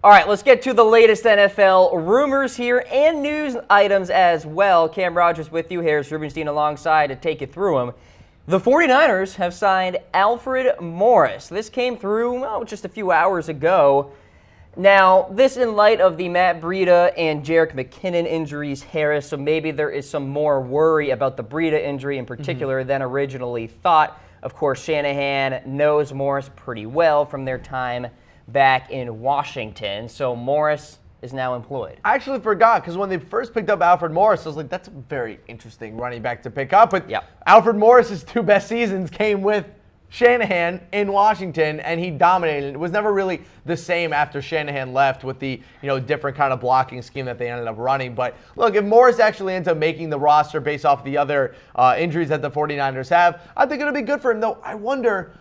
All right, let's get to the latest NFL rumors here and news items as well. Cam Rogers with you. Here's Rubenstein alongside to take you through them. The 49ers have signed Alfred Morris. This came through just a few hours ago. Now, this in light of the Matt Breida and Jerick McKinnon injuries, Harris, so maybe there is some more worry about the Breida injury in particular than originally thought. Of course, Shanahan knows Morris pretty well from their time back in Washington, so Morris is now employed. I actually forgot, because when they first picked up Alfred Morris, I was like, that's a very interesting running back to pick up. But Alfred Morris's 2 best seasons came with Shanahan in Washington, and he dominated. It was never really the same after Shanahan left with the different kind of blocking scheme that they ended up running. But look, if Morris actually ends up making the roster based off the other injuries that the 49ers have, I think it'll be good for him. Though I wonder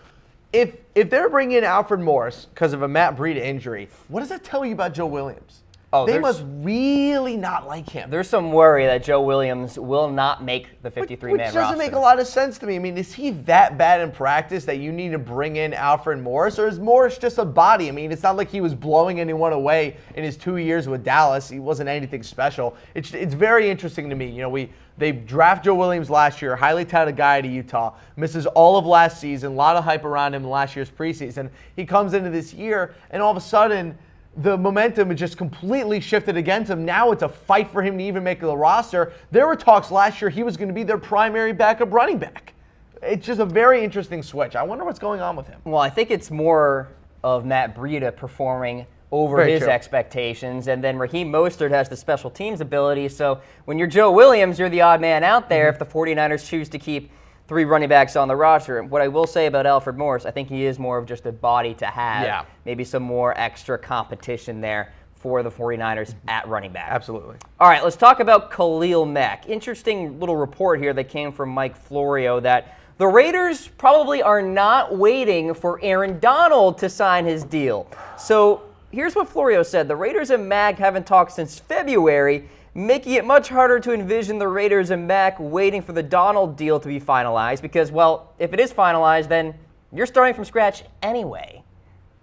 if they're bringing in Alfred Morris because of a Matt Breida injury, what does that tell you about Joe Williams? Oh, they must really not like him. There's some worry that Joe Williams will not make the 53-man roster. Which doesn't make a lot of sense to me. I mean, is he that bad in practice that you need to bring in Alfred Morris? Or is Morris just a body? I mean, it's not like he was blowing anyone away in his 2 years with Dallas. He wasn't anything special. It's very interesting to me. They draft Joe Williams last year, highly touted guy to Utah, misses all of last season, a lot of hype around him in last year's preseason. He comes into this year, and all of a sudden, the momentum has just completely shifted against him. Now it's a fight for him to even make the roster. There were talks last year he was going to be their primary backup running back. It's just a very interesting switch. I wonder what's going on with him. Well, I think it's more of Matt Breida performing over his expectations, and then Raheem Mostert has the special teams ability. So when you're Joe Williams, you're the odd man out there if the 49ers choose to keep 3 running backs on the roster. What I will say about Alfred Morris, I think he is more of just a body to have. Yeah. Maybe some more extra competition there for the 49ers at running back. Absolutely. All right, let's talk about Khalil Mack. Interesting little report here that came from Mike Florio that the Raiders probably are not waiting for Aaron Donald to sign his deal. So here's what Florio said. The Raiders and Mack haven't talked since February, making it much harder to envision the Raiders and Mack waiting for the Darnold deal to be finalized because, well, if it is finalized, then you're starting from scratch anyway.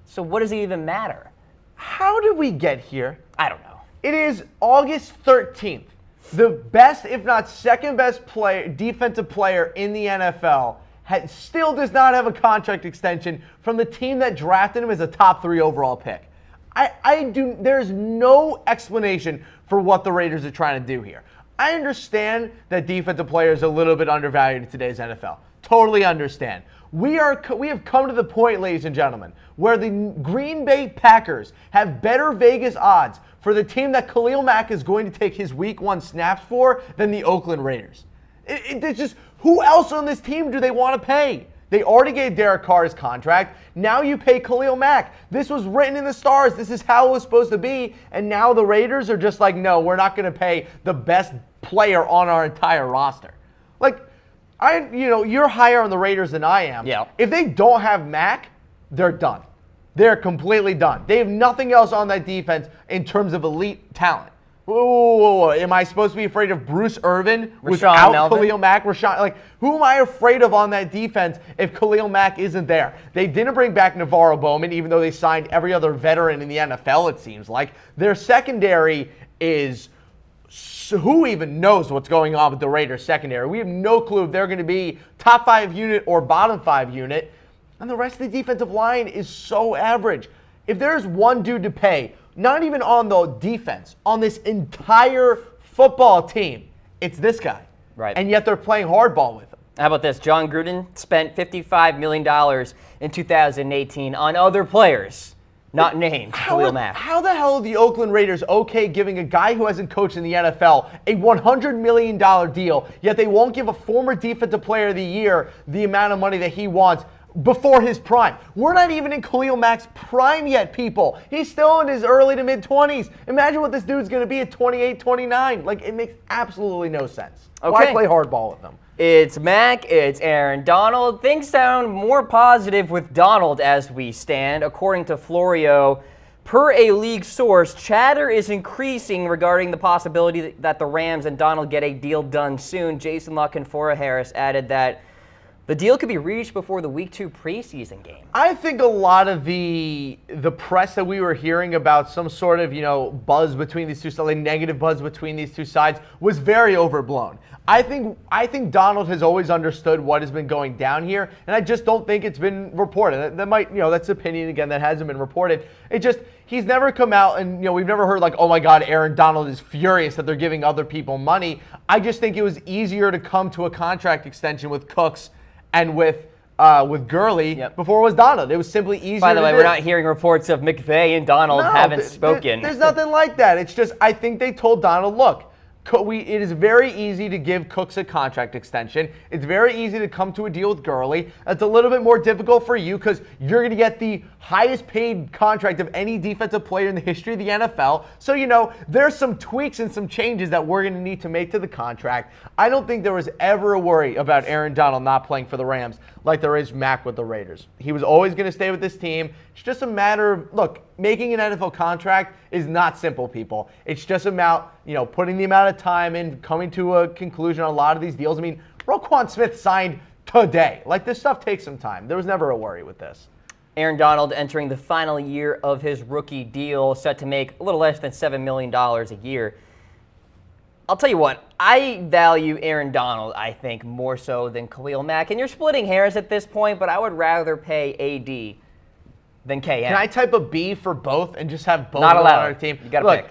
So what does it even matter? How did we get here? I don't know. It is August 13th. The best, if not second best defensive player in the NFL still does not have a contract extension from the team that drafted him as a top 3 overall pick. There's no explanation for what the Raiders are trying to do here. I understand that defensive players are a little bit undervalued in today's NFL. Totally understand. We have come to the point, ladies and gentlemen, where the Green Bay Packers have better Vegas odds for the team that Khalil Mack is going to take his week 1 snaps for than the Oakland Raiders. It's just, who else on this team do they want to pay? They already gave Derek Carr his contract. Now you pay Khalil Mack. This was written in the stars. This is how it was supposed to be. And now the Raiders are just like, no, we're not going to pay the best player on our entire roster. Like, you're higher on the Raiders than I am. Yeah. If they don't have Mack, they're done. They're completely done. They have nothing else on that defense in terms of elite talent. Whoa. Am I supposed to be afraid of Bruce Irvin without Khalil Mack? Who am I afraid of on that defense if Khalil Mack isn't there? They didn't bring back Navarro Bowman, even though they signed every other veteran in the NFL, it seems like. Their secondary is, who even knows what's going on with the Raiders secondary? We have no clue if they're going to be top 5 unit or bottom 5 unit. And the rest of the defensive line is so average. If there's one dude to pay, not even on the defense, on this entire football team, it's this guy. Right. And yet they're playing hardball with him. How about this? John Gruden spent $55 million in 2018 on other players, not named Khalil Mack. How the hell are the Oakland Raiders okay giving a guy who hasn't coached in the NFL a $100 million deal, yet they won't give a former defensive player of the year the amount of money that he wants before his prime? We're not even in Khalil Mack's prime yet, people. He's still in his early to mid-20s. Imagine what this dude's going to be at 28, 29. Like, it makes absolutely no sense. Okay. Why play hardball with them? It's Mack, it's Aaron Donald. Things sound more positive with Donald as we stand. According to Florio, per a league source, chatter is increasing regarding the possibility that the Rams and Donald get a deal done soon. Jason La Canfora Harris added that The deal could be reached before the Week 2 preseason game. I think a lot of the press that we were hearing about some sort of, buzz between these two sides, like negative buzz between these two sides, was very overblown. I think Darnold has always understood what has been going down here, and I just don't think it's been reported. That might, that's opinion again that hasn't been reported. He's never come out and, we've never heard like, oh my God, Aaron Donald is furious that they're giving other people money. I just think it was easier to come to a contract extension with Cooks and with Gurley before it was Donald. It was simply easier. By the way, we're not hearing reports of McVay and Donald haven't spoken. There's nothing like that. It's just I think they told Donald, look, it is very easy to give Cooks a contract extension. It's very easy to come to a deal with Gurley. It's a little bit more difficult for you because you're going to get the highest paid contract of any defensive player in the history of the NFL. So, there's some tweaks and some changes that we're going to need to make to the contract. I don't think there was ever a worry about Aaron Donald not playing for the Rams like there is Mack with the Raiders. He was always going to stay with this team. It's just a matter of, look, making an NFL contract is not simple, people. It's just about, putting the amount of time in, coming to a conclusion on a lot of these deals. I mean, Roquan Smith signed today. Like, this stuff takes some time. There was never a worry with this. Aaron Donald entering the final year of his rookie deal, set to make a little less than $7 million a year. I'll tell you what, I value Aaron Donald, I think, more so than Khalil Mack. And you're splitting hairs at this point, but I would rather pay AD than KM. Can I type a B for both and just have both Not on allowed. our team? You got to pick.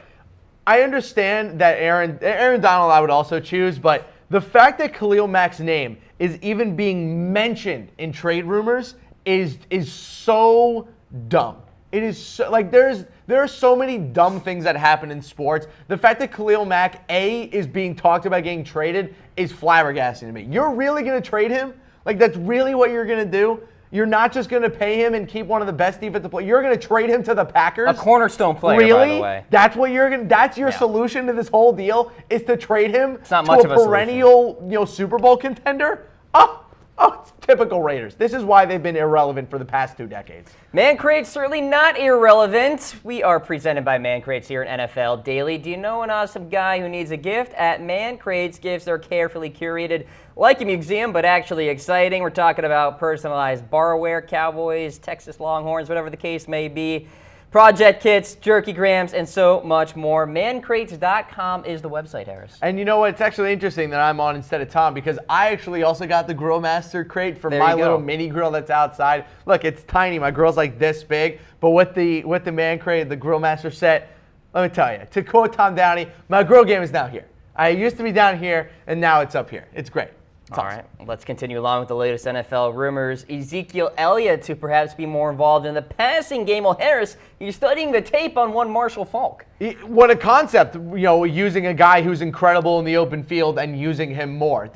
I understand that Aaron Donald I would also choose, but the fact that Khalil Mack's name is even being mentioned in trade rumors is so dumb. It is so, like there are so many dumb things that happen in sports. The fact that Khalil Mack is being talked about getting traded is flabbergasting to me. You're really going to trade him? Like, that's really what you're going to do? You're not just going to pay him and keep one of the best defensive players. You're going to trade him to the Packers? A cornerstone player, really? by the way. That's what you're going. That's your solution to this whole deal is to trade him not to much a of a perennial, Super Bowl contender? Oh, it's typical Raiders. This is why they've been irrelevant for the past 2 decades. Man Crate's certainly not irrelevant. We are presented by Man Crates here at NFL Daily. Do you know an awesome guy who needs a gift? At Man Crates, gifts are carefully curated, like a museum, but actually exciting. We're talking about personalized barware, Cowboys, Texas Longhorns, whatever the case may be. Project kits, jerky grams, and so much more. Mancrates.com is the website, Harris. And you know what? It's actually interesting that I'm on instead of Tom because I actually also got the Grill Master crate for my little mini grill that's outside. Look, it's tiny. My grill's like this big. But with the Man Crate, the Grill Master set, let me tell you, to quote Tom Downey, my grill game is now here. I used to be down here, and now it's up here. It's great. All right, let's continue along with the latest NFL rumors. Ezekiel Elliott to perhaps be more involved in the passing game. Well, Harris, you're studying the tape on one Marshall Faulk. What a concept, using a guy who's incredible in the open field and using him more.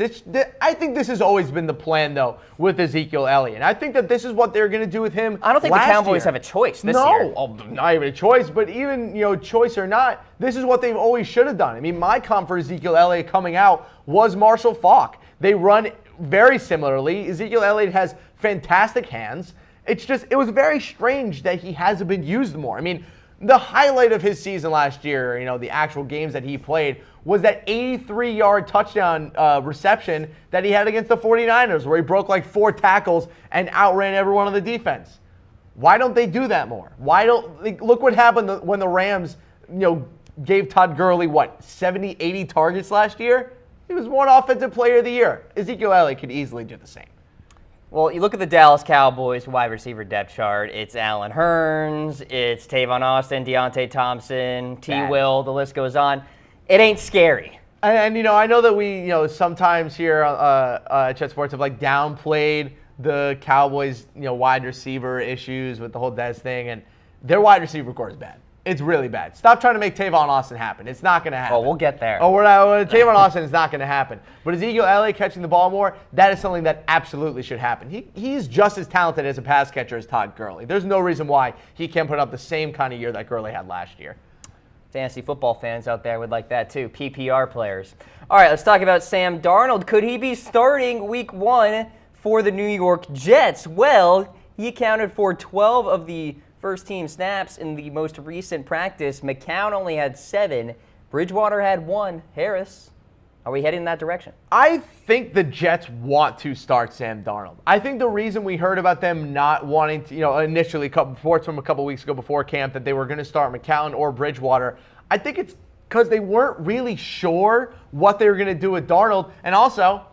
I think this has always been the plan, though, with Ezekiel Elliott. I think that this is what they're going to do with him. I don't think the Cowboys have a choice this year. No, not even a choice, but even, choice or not, this is what they've always should have done. I mean, my comp for Ezekiel Elliott coming out was Marshall Faulk. They run very similarly. Ezekiel Elliott has fantastic hands. It was very strange that he hasn't been used more. I mean, the highlight of his season last year, the actual games that he played, was that 83-yard touchdown reception that he had against the 49ers, where he broke like 4 tackles and outran everyone on the defense. Why don't they do that more? Look what happened when the Rams, gave Todd Gurley, 70, 80 targets last year? He was one offensive player of the year. Ezekiel Elliott could easily do the same. Well, you look at the Dallas Cowboys wide receiver depth chart. It's Allen Hurns, it's Tavon Austin, Deontay Thompson, T. Will, the list goes on. It ain't scary. And I know that we, sometimes here at Chet Sports have downplayed the Cowboys, wide receiver issues with the whole Dez thing, and their wide receiver core is bad. It's really bad. Stop trying to make Tavon Austin happen. It's not going to happen. Oh, we'll get there. Tavon Austin is not going to happen. But Ezekiel Elliott catching the ball more, that is something that absolutely should happen. He's just as talented as a pass catcher as Todd Gurley. There's no reason why he can't put up the same kind of year that Gurley had last year. Fantasy football fans out there would like that too. PPR players. All right, let's talk about Sam Darnold. Could he be starting week 1 for the New York Jets? Well, he accounted for 12 of the first-team snaps in the most recent practice. McCown only had 7. Bridgewater had 1. Harris? Are we heading in that direction? I think the Jets want to start Sam Darnold. I think the reason we heard about them not wanting to, initially, reports from a couple weeks ago before camp that they were going to start McCown or Bridgewater, I think it's because they weren't really sure what they were going to do with Darnold. And also,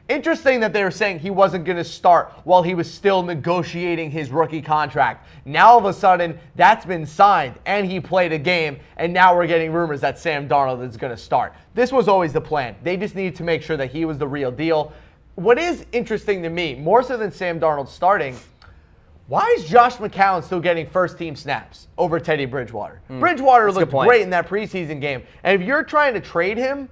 interesting that they were saying he wasn't going to start while he was still negotiating his rookie contract. Now, all of a sudden, that's been signed, and he played a game, and now we're getting rumors that Sam Darnold is going to start. This was always the plan. They just needed to make sure that he was the real deal. What is interesting to me, more so than Sam Darnold starting, why is Josh McCown still getting first-team snaps over Teddy Bridgewater? Bridgewater looked great in that preseason game. And if you're trying to trade him,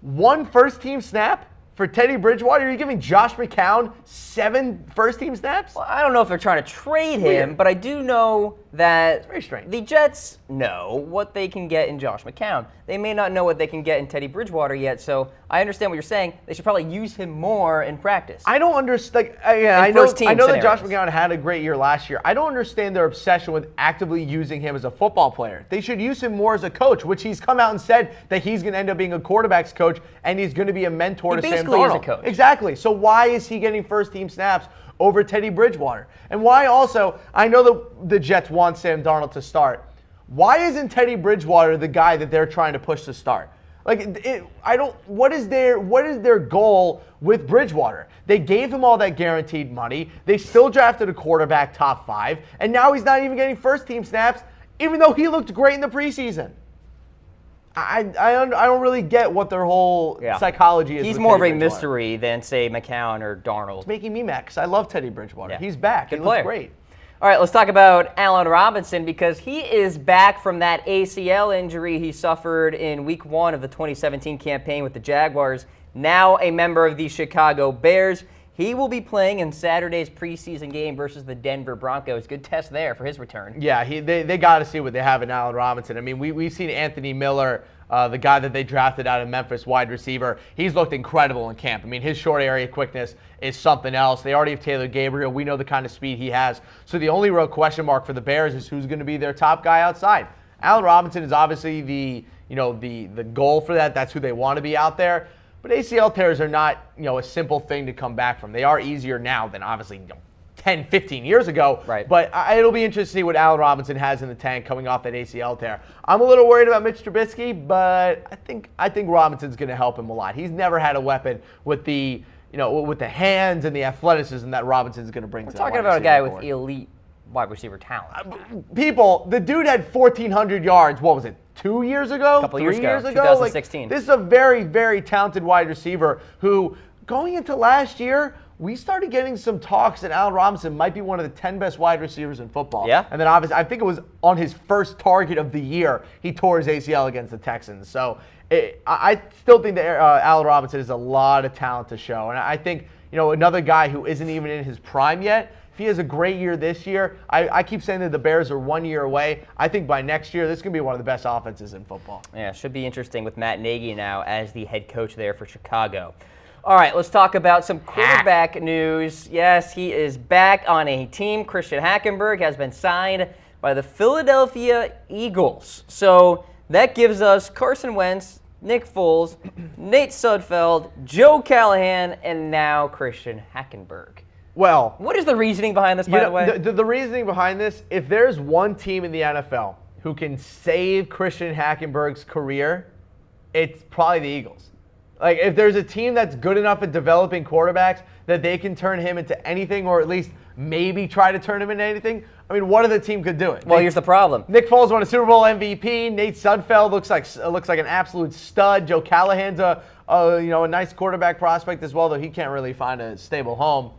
one first-team snap for Teddy Bridgewater, you're giving Josh McCown 7 first-team snaps? Well, I don't know if they're trying to trade him, but I do know that very strange. The Jets know what they can get in Josh McCown. They may not know what they can get in Teddy Bridgewater yet, so I understand what you're saying. They should probably use him more in practice. I don't understand. I know that Josh McCown had a great year last year. I don't understand their obsession with actively using him as a football player. They should use him more as a coach, which he's come out and said that he's going to end up being a quarterback's coach and he's going to be a mentor to Sam Darnold. He basically is a coach. Exactly. So why is he getting first-team snaps over Teddy Bridgewater? And why also, I know the Jets want Sam Darnold to start. Why isn't Teddy Bridgewater the guy that they're trying to push to start? What is their goal with Bridgewater? They gave him all that guaranteed money. They still drafted a quarterback top 5, and now he's not even getting first-team snaps, even though he looked great in the preseason. I don't really get what their whole psychology is. He's more of a mystery than, say, McCown or Darnold. It's making me mad because I love Teddy Bridgewater. Yeah. He's back. Good he player. Looks great. All right, let's talk about Allen Robinson because he is back from that ACL injury he suffered in Week 1 of the 2017 campaign with the Jaguars. Now a member of the Chicago Bears. He will be playing in Saturday's preseason game versus the Denver Broncos. Good test there for his return. Yeah, they got to see what they have in Allen Robinson. I mean, we've seen Anthony Miller, the guy that they drafted out of Memphis, wide receiver. He's looked incredible in camp. I mean, his short area quickness is something else. They already have Taylor Gabriel. We know the kind of speed he has. So the only real question mark for the Bears is who's going to be their top guy outside. Allen Robinson is obviously the goal for that. That's who they want to be out there. But ACL tears are not, a simple thing to come back from. They are easier now than obviously 10, 15 years ago. Right. But it'll be interesting to see what Allen Robinson has in the tank coming off that ACL tear. I'm a little worried about Mitch Trubisky, but I think Robinson's going to help him a lot. He's never had a weapon with the hands and the athleticism that Robinson's going to bring to the wide receiver. We're talking about a guy with elite wide receiver talent. The dude had 1,400 yards. What was it? 2 years ago? A couple 3 years ago. 2016. This is a very, very talented wide receiver who, going into last year, we started getting some talks that Allen Robinson might be one of the 10 best wide receivers in football. Yeah. And then obviously, I think it was on his first target of the year, he tore his ACL against the Texans. So I still think that Allen Robinson has a lot of talent to show. And I think, another guy who isn't even in his prime yet, if he has a great year this year, I keep saying that the Bears are 1 year away. I think by next year, this is going to be one of the best offenses in football. Yeah, should be interesting with Matt Nagy now as the head coach there for Chicago. All right, let's talk about some quarterback news. Yes, he is back on a team. Christian Hackenberg has been signed by the Philadelphia Eagles. So that gives us Carson Wentz, Nick Foles, Nate Sudfeld, Joe Callahan, and now Christian Hackenberg. Well, what is the reasoning behind this, by the way? The reasoning behind this, if there's one team in the NFL who can save Christian Hackenberg's career, it's probably the Eagles. Like, if there's a team that's good enough at developing quarterbacks that they can turn him into anything, or at least maybe try to turn him into anything, I mean, what other team could do it? Well, here's the problem. Nick Foles won a Super Bowl MVP. Nate Sudfeld looks like an absolute stud. Joe Callahan's a nice quarterback prospect as well, though he can't really find a stable home.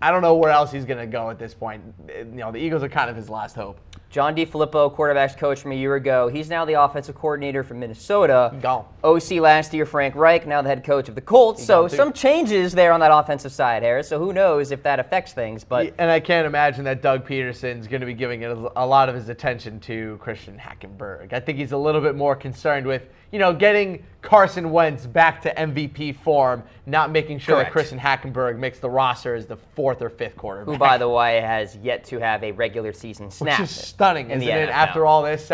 I don't know where else he's going to go at this point. The Eagles are kind of his last hope. John DeFilippo, quarterback's coach from a year ago. He's now the offensive coordinator for Minnesota. Gone. OC last year, Frank Reich, now the head coach of the Colts. So some changes there on that offensive side, Harris. So who knows if that affects things. And I can't imagine that Doug Peterson's going to be giving a lot of his attention to Christian Hackenberg. I think he's a little bit more concerned with, getting Carson Wentz back to MVP form, not making sure Correct. that Christian Hackenberg makes the roster as the 4th or 5th quarterback. Who, by the way, has yet to have a regular season snap. Which is stunning, in isn't the it? NFL. After all this,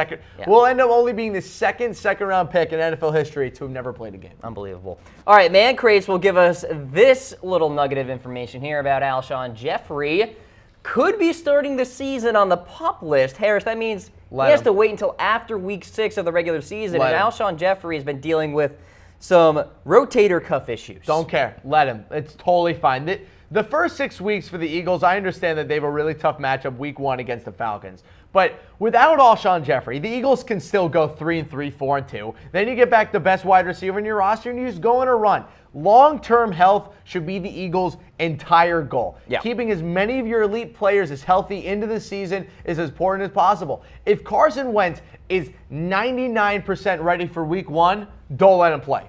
we'll end up only being the second round pick in NFL history to have never played a game. Unbelievable. All right, Man Crates will give us this little nugget of information here about Alshon Jeffery. Could be starting the season on the PUP list. Harris, that means he has to wait until after week 6 of the regular season. And Alshon Jeffery has been dealing with some rotator cuff issues. Don't care. Let him. It's totally fine. The first 6 weeks for the Eagles, I understand that they have a really tough matchup week 1 against the Falcons. But without Alshon Jeffery, the Eagles can still go 3-3, 4-2. Then you get back the best wide receiver in your roster and you just go on a run. Long-term health should be the Eagles' entire goal. Yeah. Keeping as many of your elite players as healthy into the season is as important as possible. If Carson Wentz is 99% ready for week 1, don't let him play.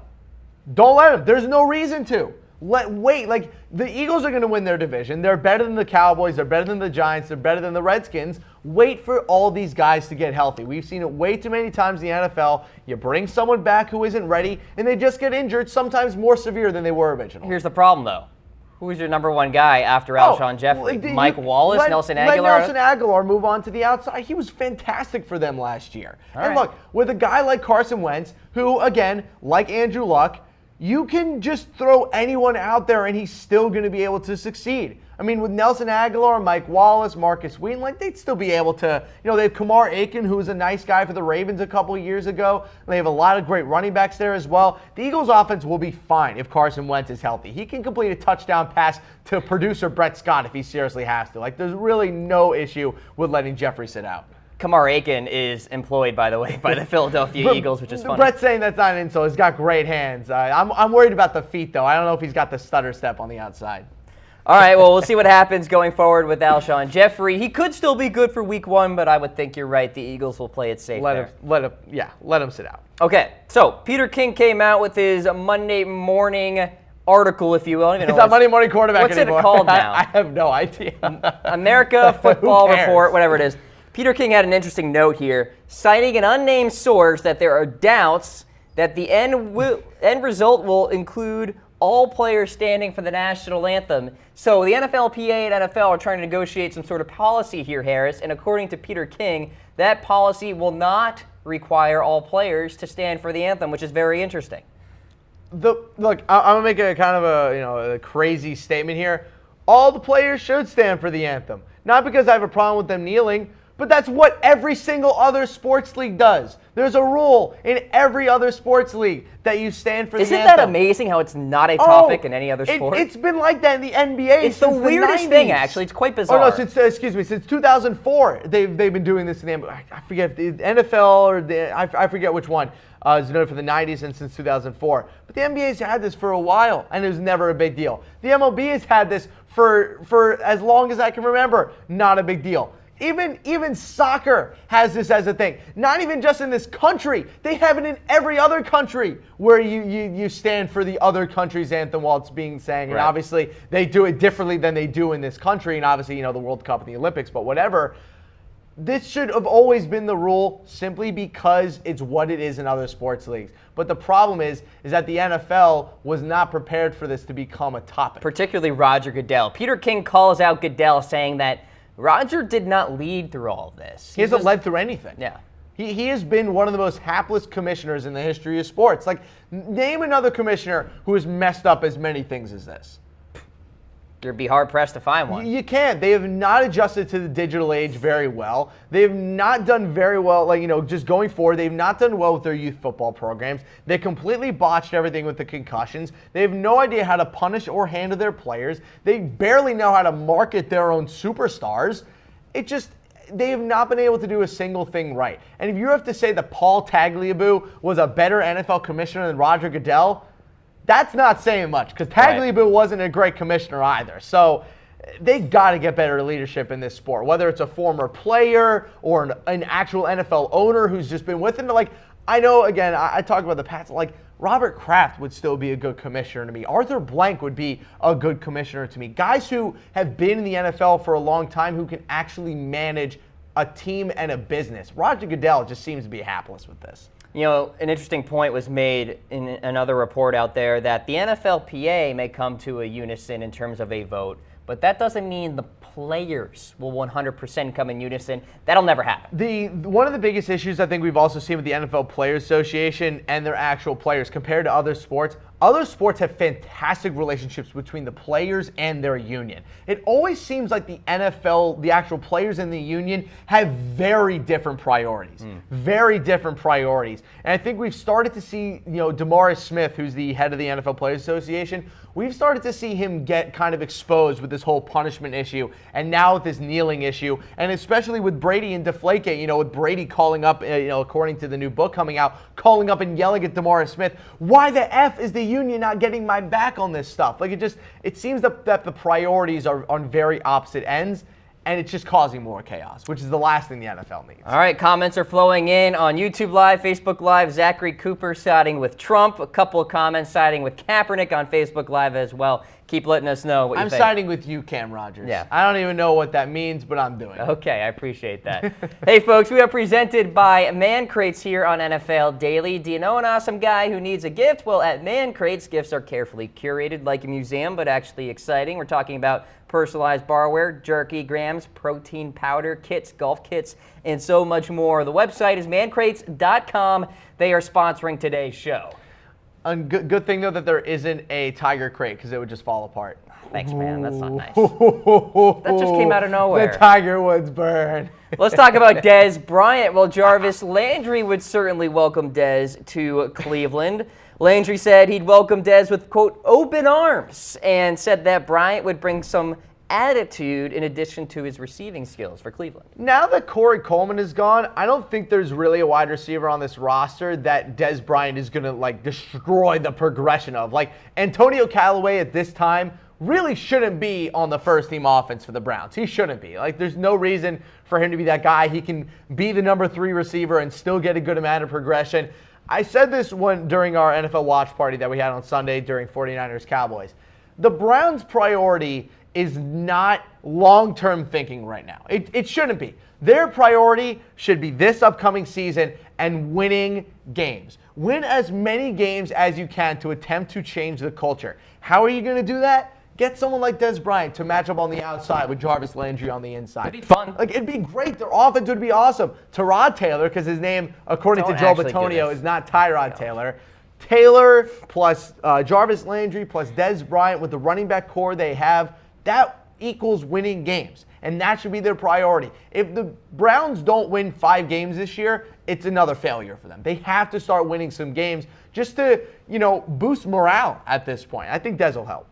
Don't let him. There's no reason to. Wait. Like, the Eagles are going to win their division. They're better than the Cowboys. They're better than the Giants. They're better than the Redskins. Wait for all these guys to get healthy. We've seen it way too many times in the NFL. You bring someone back who isn't ready, and they just get injured, sometimes more severe than they were originally. Here's the problem, though. Who's your number 1 guy after Alshon Jeffery? Mike Wallace, Nelson Aguilar? Let Nelson Aguilar move on to the outside. He was fantastic for them last year. And look, with a guy like Carson Wentz, who, again, like Andrew Luck, you can just throw anyone out there and he's still going to be able to succeed. I mean, with Nelson Aguilar, Mike Wallace, Marcus Wheaton, like, they'd still be able to, they have Kamar Aiken, who was a nice guy for the Ravens a couple of years ago. They have a lot of great running backs there as well. The Eagles' offense will be fine if Carson Wentz is healthy. He can complete a touchdown pass to producer Brett Scott if he seriously has to. Like, there's really no issue with letting Jeffrey sit out. Kamar Aiken is employed, by the way, by the Philadelphia Eagles, which is funny. Brett's saying that's not an insult. He's got great hands. I'm worried about the feet, though. I don't know if he's got the stutter step on the outside. All right, well, we'll see what happens going forward with Alshon Jeffery. He could still be good for week 1, but I would think you're right. The Eagles will play it safe there. Let him sit out. Okay, so Peter King came out with his Monday morning article, if you will. It's not Monday Morning Quarterback What's anymore. What's it called now? I have no idea. America Football Report, whatever it is. Peter King had an interesting note here, citing an unnamed source that there are doubts that the end result will include all players standing for the national anthem. So the NFLPA and NFL are trying to negotiate some sort of policy here, Harris, and according to Peter King, that policy will not require all players to stand for the anthem, which is very interesting. Look, I'm going to make a kind of a crazy statement here. All the players should stand for the anthem. Not because I have a problem with them kneeling, but that's what every single other sports league does. There's a rule in every other sports league that you stand for the anthem. Isn't that amazing how it's not a topic in any other sport? It's been like that in the NBA It's since the weirdest 90s. thing, actually. It's quite bizarre. Oh, no, since 2004, they've been doing this in the I forget, the NFL or I forget which one. It's been for the 90s and since 2004. But the NBA's had this for a while, and it was never a big deal. The MLB has had this for as long as I can remember. Not a big deal. Even soccer has this as a thing. Not even just in this country. They have it in every other country where you stand for the other country's anthem while it's being sang. And obviously, they do it differently than they do in this country. And obviously, the World Cup and the Olympics, but whatever. This should have always been the rule simply because it's what it is in other sports leagues. But the problem is that the NFL was not prepared for this to become a topic. Particularly Roger Goodell. Peter King calls out Goodell saying that Roger did not lead through all of this. He hasn't led through anything. Yeah. He has been one of the most hapless commissioners in the history of sports. Like, name another commissioner who has messed up as many things as this. You'd be hard-pressed to find one. You can't. They have not adjusted to the digital age very well. They have not done very well, just going forward. They've not done well with their youth football programs. They completely botched everything with the concussions. They have no idea how to punish or handle their players. They barely know how to market their own superstars. They have not been able to do a single thing right. And if you have to say that Paul Tagliabue was a better NFL commissioner than Roger Goodell, that's not saying much, because Tagliabue wasn't a great commissioner either. So they got to get better leadership in this sport, whether it's a former player or an actual NFL owner who's just been with them. I know, again, I talk about the Pats, Robert Kraft would still be a good commissioner to me. Arthur Blank would be a good commissioner to me. Guys who have been in the NFL for a long time who can actually manage a team and a business. Roger Goodell just seems to be hapless with this. You know, an interesting point was made in another report out there that the NFLPA may come to a unison in terms of a vote, but that doesn't mean the players will 100% come in unison. That'll never happen. One of the biggest issues I think we've also seen with the NFL Players Association and their actual players compared to other sports have fantastic relationships between the players and their union. It always seems like the NFL, the actual players in the union, have very different priorities. Very different priorities. And I think we've started to see, DeMaurice Smith, who's the head of the NFL Players Association, we've started to see him get kind of exposed with this whole punishment issue, and now with this kneeling issue, and especially with Brady and Deflategate, with Brady calling up, according to the new book coming out, calling up and yelling at DeMaurice Smith, why the F is the union not getting my back on this stuff? Like, it seems that the priorities are on very opposite ends, and it's just causing more chaos, which is the last thing the NFL needs. All right, comments are flowing in on YouTube Live, Facebook Live. Zachary Cooper siding with Trump. A couple of comments siding with Kaepernick on Facebook Live as well. Keep letting us know what you think. I'm siding with you, Cam Rogers. Yeah. I don't even know what that means, but I'm doing it. Okay, I appreciate that. Hey, folks, we are presented by Man Crates here on NFL Daily. Do you know an awesome guy who needs a gift? Well, at Man Crates, gifts are carefully curated like a museum, but actually exciting. We're talking about personalized barware, jerky, grams, protein powder, kits, golf kits, and so much more. The website is mancrates.com. They are sponsoring today's show. Good thing, though, that there isn't a tiger crate, because it would just fall apart. Thanks, man. That's not nice. That just came out of nowhere. The Tiger Woods burn. Let's talk about Dez Bryant. Well, Jarvis Landry would certainly welcome Dez to Cleveland. Landry said he'd welcome Dez with, quote, open arms, and said that Bryant would bring some attitude in addition to his receiving skills for Cleveland. Now that Corey Coleman is gone, I don't think there's really a wide receiver on this roster that Dez Bryant is going to destroy the progression of. Antonio Callaway at this time really shouldn't be on the first team offense for the Browns. He shouldn't be. There's no reason for him to be that guy. He can be the number 3 receiver and still get a good amount of progression. I said this during our NFL watch party that we had on Sunday during 49ers Cowboys. The Browns' priority is not long-term thinking right now. It shouldn't be. Their priority should be this upcoming season and winning games. Win as many games as you can to attempt to change the culture. How are you going to do that? Get someone like Dez Bryant to match up on the outside with Jarvis Landry on the inside. It'd be fun. It'd be great. Their offense would be awesome. Tyrod Taylor, because his name, according to Joe Bitonio, is not Tyrod Taylor. Taylor plus Jarvis Landry plus Dez Bryant with the running back core they have, that equals winning games. And that should be their priority. If the Browns don't win 5 games this year, it's another failure for them. They have to start winning some games just to, boost morale at this point. I think Dez will help.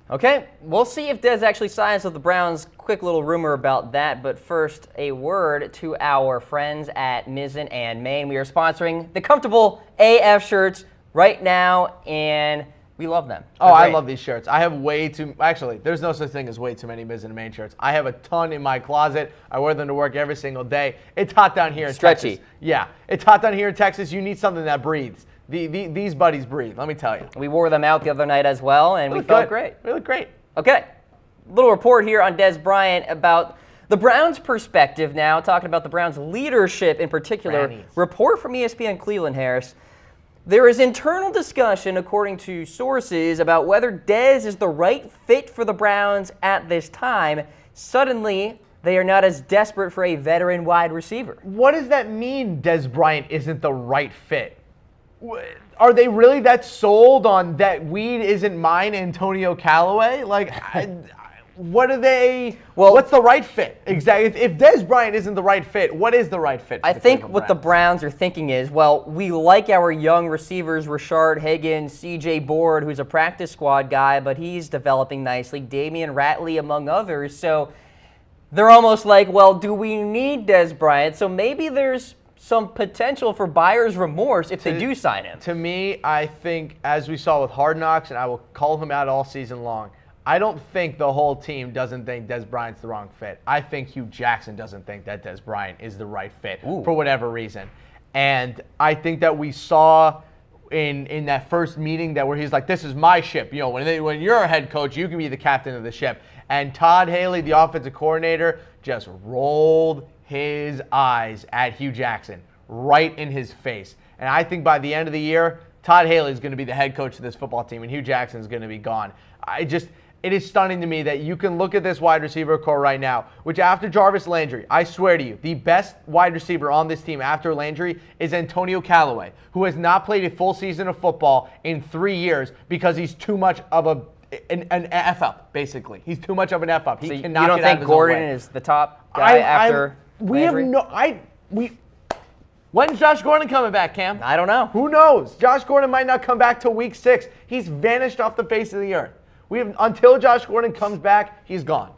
Okay, we'll see if Dez actually signs with the Browns. Quick little rumor about that, but first, a word to our friends at Mizzen and Main. We are sponsoring the comfortable AF shirts right now, and we love them. Oh, I love these shirts. I have actually, there's no such thing as way too many Mizzen and Main shirts. I have a ton in my closet. I wear them to work every single day. It's hot down here in Texas. Yeah, it's hot down here in Texas. You need something that breathes. These buddies breathe, let me tell you. We wore them out the other night as well, and we felt great. We look great. Okay, little report here on Dez Bryant about the Browns' perspective now, talking about the Browns' leadership in particular. Report from ESPN Cleveland, Harris. There is internal discussion, according to sources, about whether Dez is the right fit for the Browns at this time. Suddenly, they are not as desperate for a veteran wide receiver. What does that mean, Dez Bryant isn't the right fit? Are they really that sold on that weed isn't mine, Antonio Callaway? What are they? Well, what's the right fit? Exactly. If Dez Bryant isn't the right fit, what is the right fit? I think what the Browns are thinking is, well, we like our young receivers, Rashard Higgins, C.J. Board, who's a practice squad guy, but he's developing nicely, Damian Ratley, among others. So they're almost like, well, do we need Dez Bryant? So maybe there's some potential for buyer's remorse if they do sign him. To me, I think, as we saw with Hard Knocks, and I will call him out all season long, I don't think the whole team doesn't think Dez Bryant's the wrong fit. I think Hugh Jackson doesn't think that Dez Bryant is the right fit for whatever reason. And I think that we saw in that first meeting where he's like, this is my ship. When you're a head coach, you can be the captain of the ship. And Todd Haley, the offensive coordinator, just rolled his eyes at Hugh Jackson right in his face. And I think by the end of the year, Todd Haley is going to be the head coach of this football team, and Hugh Jackson is going to be gone. It is stunning to me that you can look at this wide receiver core right now, which after Jarvis Landry, I swear to you, the best wide receiver on this team after Landry is Antonio Callaway, who has not played a full season of football in 3 years because he's too much of an F-up, basically. He's too much of an F-up. He cannot you don't get out of think his Gordon own way. is the top guy after Landry? When's Josh Gordon coming back, Cam? I don't know. Who knows? Josh Gordon might not come back till week 6. He's vanished off the face of the earth. Until Josh Gordon comes back, he's gone.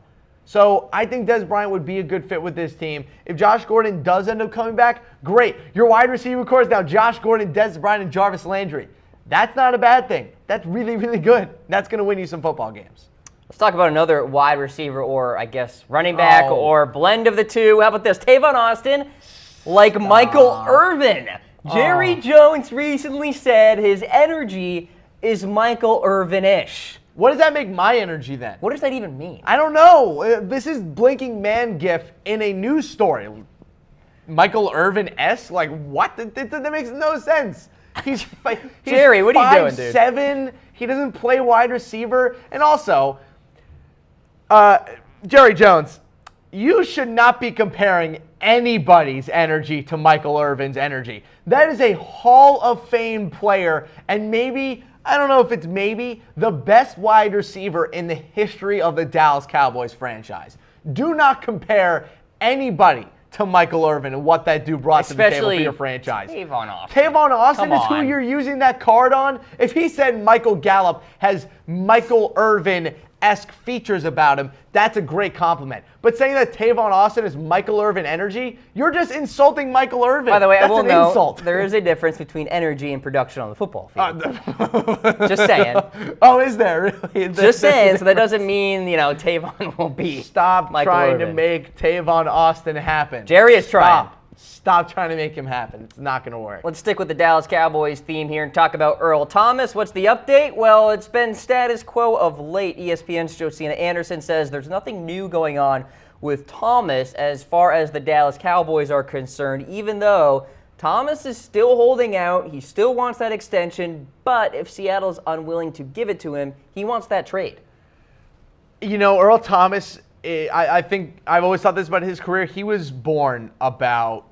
So I think Dez Bryant would be a good fit with this team. If Josh Gordon does end up coming back, great. Your wide receiver core is now Josh Gordon, Dez Bryant, and Jarvis Landry. That's not a bad thing. That's really, really good. That's going to win you some football games. Let's talk about another wide receiver, or I guess running back, or blend of the two. How about this? Tavon Austin, like Michael Irvin. Jerry Jones recently said his energy is Michael Irvin-ish. What does that make my energy then? What does that even mean? I don't know. This is blinking man gif in a news story. Michael Irvin-esque? Like, what? That makes no sense. He's Jerry, what are you doing, dude? 5'7". He doesn't play wide receiver. And also, Jerry Jones, you should not be comparing anybody's energy to Michael Irvin's energy. That is a Hall of Fame player, and maybe, I don't know if it's maybe, the best wide receiver in the history of the Dallas Cowboys franchise. Do not compare anybody to Michael Irvin and what that dude brought to the table for your franchise. Tavon Austin. Tavon Austin is who you're using that card on. If he said Michael Gallup has Michael Irvin-esque features about him, that's a great compliment. But saying that Tavon Austin is Michael Irvin energy, you're just insulting Michael Irvin. By the way, that's I will an note insult. there is a difference between energy and production on the football field. Just saying. Oh, is there really? Just saying. So that doesn't mean, Tavon will be Stop Michael trying Irvin. to make Tavon Austin happen. Jerry is trying. Stop trying to make him happen. It's not going to work. Let's stick with the Dallas Cowboys theme here and talk about Earl Thomas. What's the update? Well, it's been status quo of late. ESPN's Josina Anderson says there's nothing new going on with Thomas as far as the Dallas Cowboys are concerned, even though Thomas is still holding out. He still wants that extension, but if Seattle's unwilling to give it to him, he wants that trade. Earl Thomas, I think I've always thought this about his career. He was born about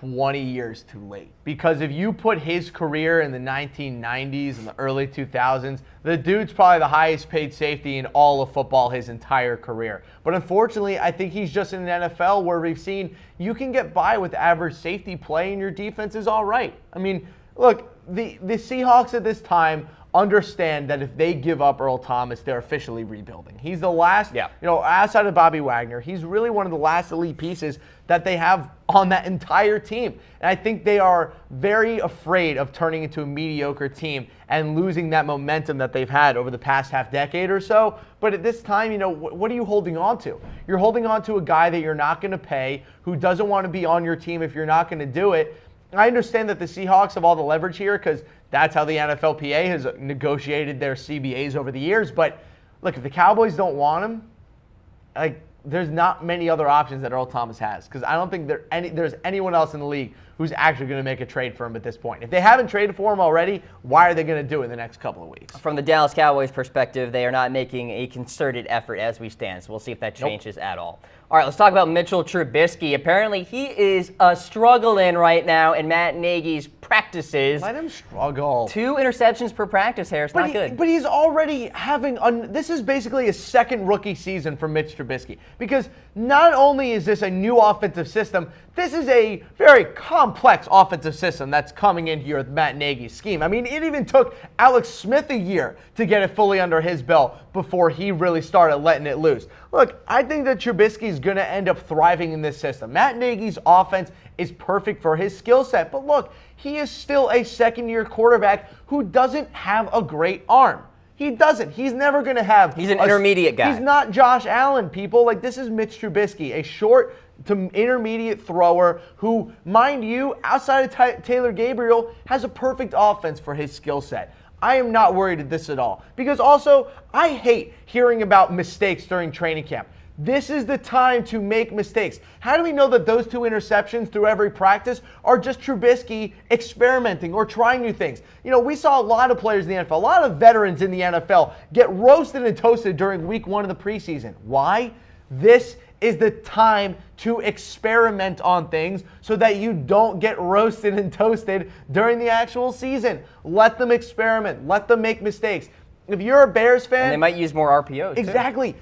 20 years too late. Because if you put his career in the 1990s and the early 2000s, the dude's probably the highest paid safety in all of football his entire career. But unfortunately, I think he's just in an NFL where we've seen you can get by with average safety play and your defense is all right. I mean, look, the Seahawks at this time understand that if they give up Earl Thomas, they're officially rebuilding. He's the last, outside of Bobby Wagner, he's really one of the last elite pieces that they have on that entire team. And I think they are very afraid of turning into a mediocre team and losing that momentum that they've had over the past half decade or so. But at this time, what are you holding on to? You're holding on to a guy that you're not going to pay, who doesn't want to be on your team if you're not going to do it. I understand that the Seahawks have all the leverage here because that's how the NFLPA has negotiated their CBAs over the years. But look, if the Cowboys don't want him, there's not many other options that Earl Thomas has, because I don't think there's anyone else in the league who's actually going to make a trade for him at this point. If they haven't traded for him already, why are they going to do it in the next couple of weeks? From the Dallas Cowboys perspective, they are not making a concerted effort as we stand, so we'll see if that changes at all. All right, let's talk about Mitchell Trubisky. Apparently, he is struggling right now in Matt Nagy's practices. Let him struggle. 2 interceptions per practice, Harris. Not good. But he's already having this is basically a second rookie season for Mitch Trubisky, because not only is this a new offensive system, this is a very complex offensive system that's coming in here with Matt Nagy's scheme. I mean, it even took Alex Smith a year to get it fully under his belt before he really started letting it loose. Look, I think that Trubisky is going to end up thriving in this system. Matt Nagy's offense is perfect for his skill set, but look, he is still a second-year quarterback who doesn't have a great arm. He doesn't. He's never going to have. He's an intermediate guy. He's not Josh Allen, people. This is Mitch Trubisky, a short to intermediate thrower who, mind you, outside of Taylor Gabriel, has a perfect offense for his skill set. I am not worried at this at all, because also I hate hearing about mistakes during training camp. This is the time to make mistakes. How do we know that those 2 interceptions through every practice are just Trubisky experimenting or trying new things? We saw a lot of players in the NFL, a lot of veterans in the NFL get roasted and toasted during week 1 of the preseason. Why? This is the time to experiment on things so that you don't get roasted and toasted during the actual season. Let them experiment. Let them make mistakes. If you're a Bears fan, and they might use more RPOs. Exactly.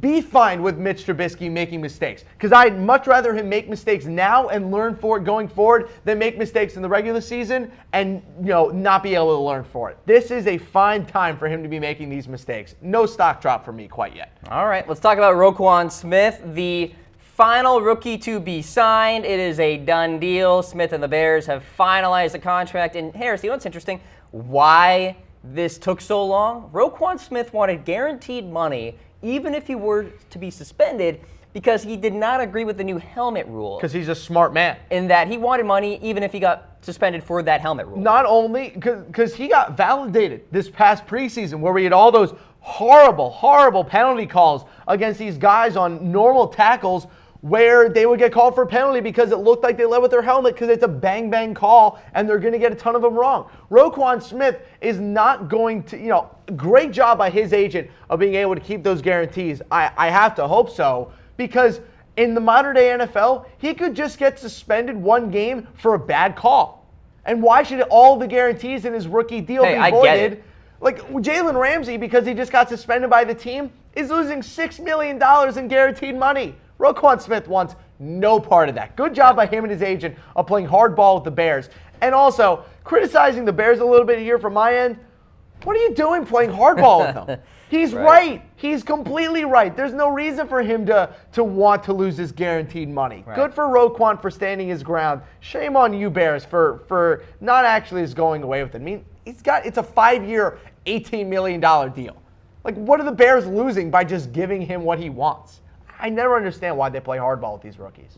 Be fine with Mitch Trubisky making mistakes, because I'd much rather him make mistakes now and learn for it going forward than make mistakes in the regular season and not be able to learn for it. This is a fine time for him to be making these mistakes. No stock drop for me quite yet. All right, let's talk about Roquan Smith, the final rookie to be signed. It is a done deal. Smith and the Bears have finalized the contract. And Harris, what's interesting? Why this took so long? Roquan Smith wanted guaranteed money even if he were to be suspended, because he did not agree with the new helmet rule. Because he's a smart man. In that he wanted money even if he got suspended for that helmet rule. Not only because he got validated this past preseason where we had all those horrible penalty calls against these guys on normal tackles where they would get called for a penalty because it looked like they led with their helmet because it's a bang call and they're going to get a ton of them wrong. Roquan Smith is not going to, great job by his agent of being able to keep those guarantees. I have to hope so, because in the modern day NFL, he could just get suspended 1 game for a bad call. And why should all the guarantees in his rookie deal be voided? Get it. Like Jalen Ramsey, because he just got suspended by the team, is losing $6 million in guaranteed money. Roquan Smith wants no part of that. Good job by him and his agent of playing hardball with the Bears. And also, criticizing the Bears a little bit here from my end. What are you doing playing hardball with them? He's right. He's completely right. There's no reason for him to want to lose his guaranteed money. Right. Good for Roquan for standing his ground. Shame on you, Bears, for not actually just going away with it. I mean, it's a 5-year, $18 million deal. Like, what are the Bears losing by just giving him what he wants? I never understand why they play hardball with these rookies.